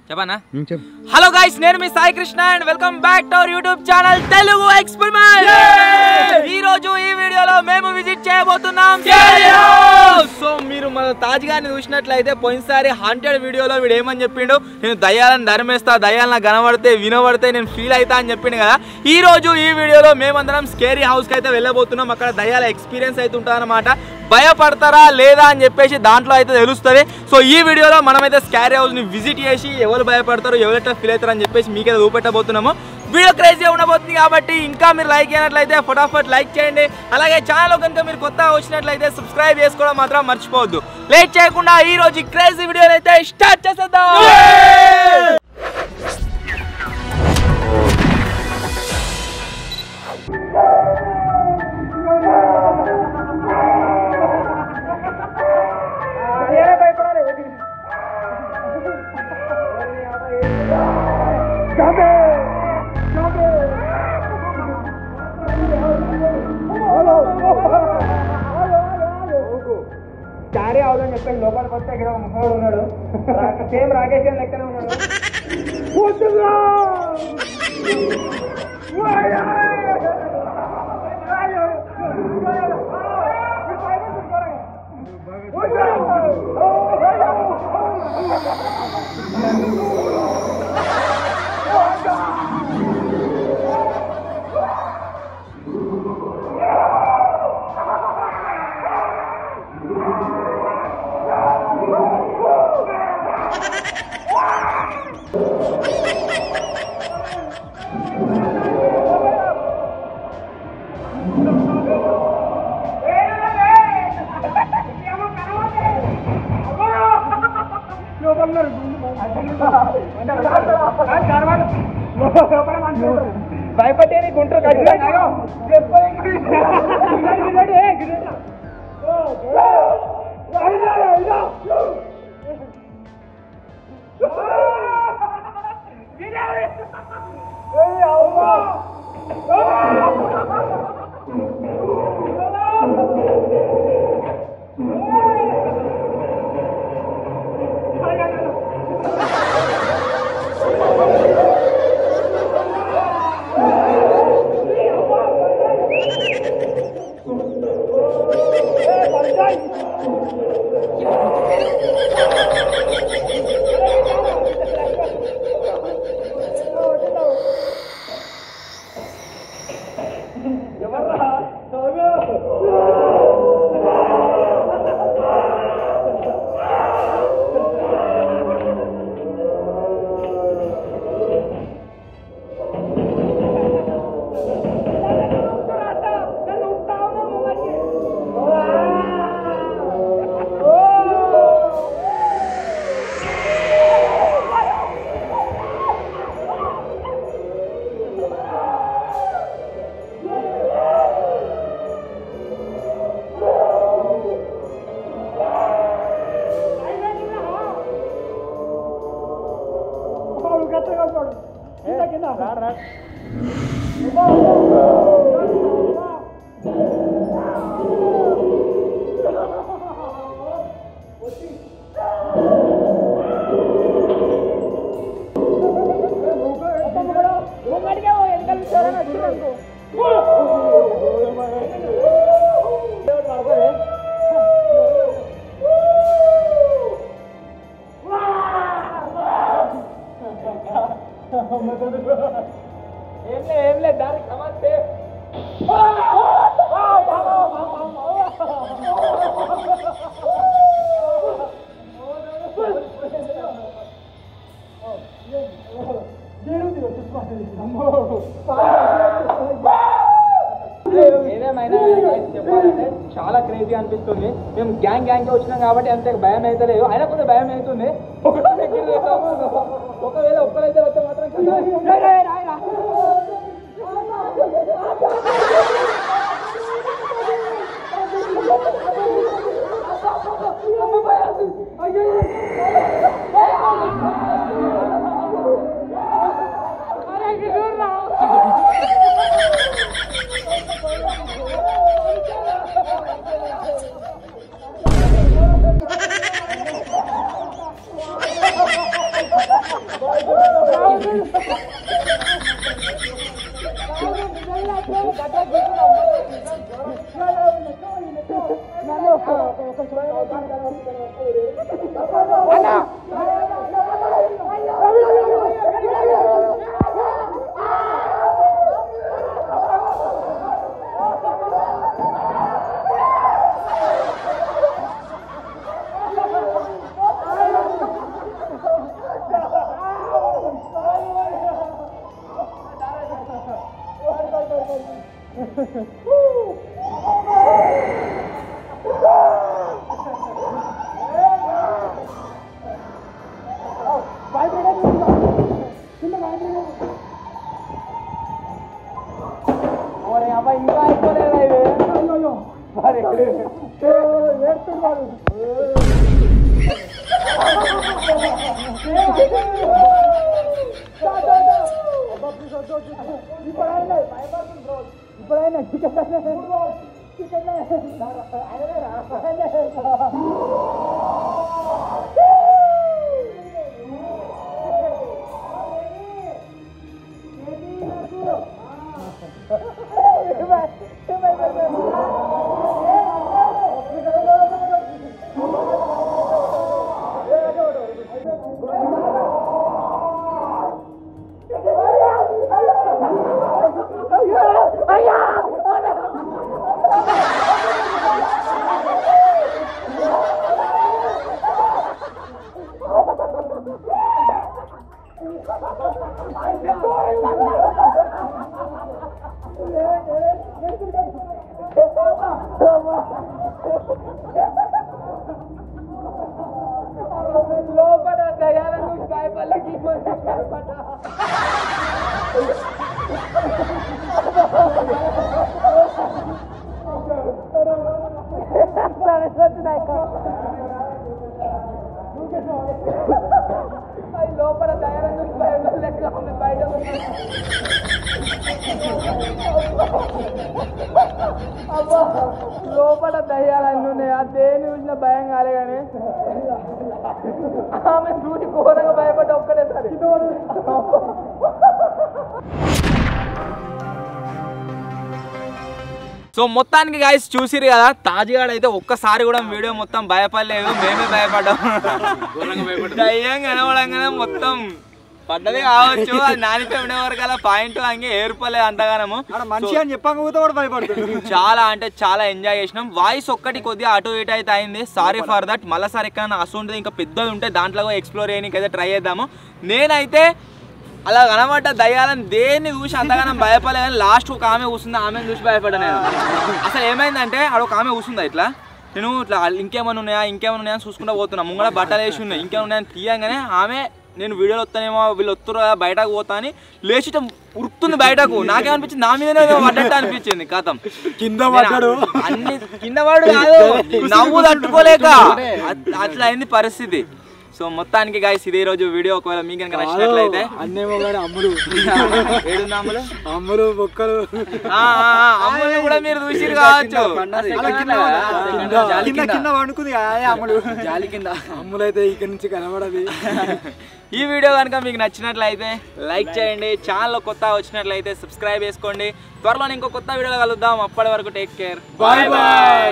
చెప్పనా? Hello guys, నేను మీ Sai Krishna and welcome back to our YouTube channel Telugu experiment. ఈ రోజు ఈ వీడియోలో మేము విజిట్ చేయబోతున్నాం స్కేరీ హౌస్. సో మీరు మన తాజ్ గారిని చూసినట్లయితే పోయినసారి హాంటెడ్ వీడియోలో వీడు ఏమని చెప్పిండు, నేను దయ్యాలను ధర్మేస్తా, దయ్యాలను కనబడితే వినబడితే నేను ఫీల్ అవుతా అని చెప్పిండు కదా. ఈ రోజు ఈ వీడియోలో మేమందరం స్కేరీ హౌస్కి అయితే వెళ్ళబోతున్నాం. అక్కడ దయ్యాల ఎక్స్పీరియన్స్ అయితే ఉంటుంది అన్నమాట. భయపడతారా లేదా అని చెప్పేసి దాంట్లో అయితే తెలుస్తుంది. సో ఈ వీడియోలో మనమైతే స్కేరీ హౌస్ని విజిట్ చేసి ఎవరు భయపడతారు, ఎవరు ఎట్లా ఫీల్ అవుతారు అని చెప్పేసి మీకైతే చూపెట్టబోతున్నాము. వీడియో క్రేజీగా ఉండబోతుంది కాబట్టి ఇంకా మీరు లైక్ చేయనట్లయితే ఫటాఫట్ లైక్ చేయండి. అలాగే ఛానల్ కనుక మీరు కొత్తగా వచ్చినట్లయితే సబ్స్క్రైబ్ చేసుకోవడం మాత్రం మర్చిపోవద్దు. లేట్ చేయకుండా ఈ రోజు క్రేజీ వీడియోని అయితే స్టార్ట్ చేసేద్దాం. చారే అవుదని చెప్పండి. లోపలికి వస్తే ఇక్కడ ముఖంలో ఉన్నాడు, సేమ్ రాకేష్ గారి లెక్కనే ఉన్నాడు. భయపడే గుంటూరు ఏం లేదు దారి సమస్య. ఏదేమైనా చెప్పాలంటే చాలా క్రేజీ అనిపిస్తుంది. మేము గ్యాంగ్ గా వచ్చినాం కాబట్టి అంతే భయం అయితే లేదు, అయినా కొంచెం భయం అవుతుంది. ఒకవేళ ఒక్కరైతే వస్తే మాత్రం లోపల దయాలను లెక్క ఉంది బయట అబ్బా లోపల దయ్యాలన్నీ ఉన్నాయి. ఆ దేని చూసిన భయం కాలే కానీ ఆమె చూసి ఘోరంగా భయపడ్డ ఒక్కటే సరే. సో మొత్తానికి గాయస్ చూసిరు కదా, తాజ్గాడ్ అయితే ఒక్కసారి కూడా వీడియో మొత్తం భయపడలేదు, మేమే భయపడ్డాం. దయ్యం కనబడంగానే మొత్తం పడ్డది కావచ్చు, అది నానిపోయిన వరకు అలా పాయింట్ అంగే ఏర్పలేదు అంతగానము. మనిషి అని చెప్పకపోతే కూడా భయపడుతుంది. చాలా అంటే చాలా ఎంజాయ్ చేసినాం. వాయిస్ ఒక్కటి కొద్దిగా అటు ఇటు అయితే అయింది, సారీ ఫర్ దట్. మళ్ళీసారి ఎక్కడైనా అసలు ఇంకా పెద్దది ఉంటే దాంట్లో ఎక్స్ప్లోర్ చేయడానికి అయితే ట్రై చేద్దాము. నేనైతే అలా కనబడ్డ దయ్యాలని దేన్ని చూసి అంతగానం భయపడలేదు, కానీ లాస్ట్ ఒక ఆమె కూర్చుంది, ఆమెను చూసి భయపడ్డా నేను. అసలు ఏమైందంటే అక్కడ ఒక ఆమె కూర్చుందా, ఇట్లా నేను ఇట్లా ఇంకేమైనా ఉన్నాయా అని చూసుకుంటూ పోతున్నా. ముంగడ బట్టలు వేసి ఉన్నాయి, ఇంకేమైనా ఉన్నాయని తీయంగానే ఆమె నేను వీడియోలో వస్తానేమో వీళ్ళు వస్తురా బయటకు పోతా అని లేచి ఉరుకుతుంది బయటకు. నాకేమనిపించింది, నా మీదనే పడ్డట్టు అనిపించింది. కథం కింద పడ్డాడు, అన్ని కింద పడు కాదు, నవ్వు తట్టుకోలేక అట్లా అయింది పరిస్థితి. సో మొత్తానికి గాయస్ ఇదే రోజు వీడియో. ఒకవేళ మీకు కనుక నచ్చినట్లయితే అన్నేమో కానీ అమ్ములు ఏడుంది అమ్ములు అమ్ములు బొక్కలు అమ్ములు కూడా మీరు చూసిరు కావచ్చు. కింద వండుకుంది అమ్ములు జాలి కింద. అమ్ములు అయితే ఇక్కడ నుంచి కనబడది. ఈ వీడియో కనుక మీకు నచ్చినట్లయితే లైక్ చేయండి, ఛానల్ కొత్త వచ్చినట్లయితే సబ్స్క్రైబ్ చేసుకోండి. త్వరలో ఇంకో కొత్త వీడియోలో కలుద్దాం. అప్పటి వరకు టేక్ కేర్, బాయ్ బాయ్.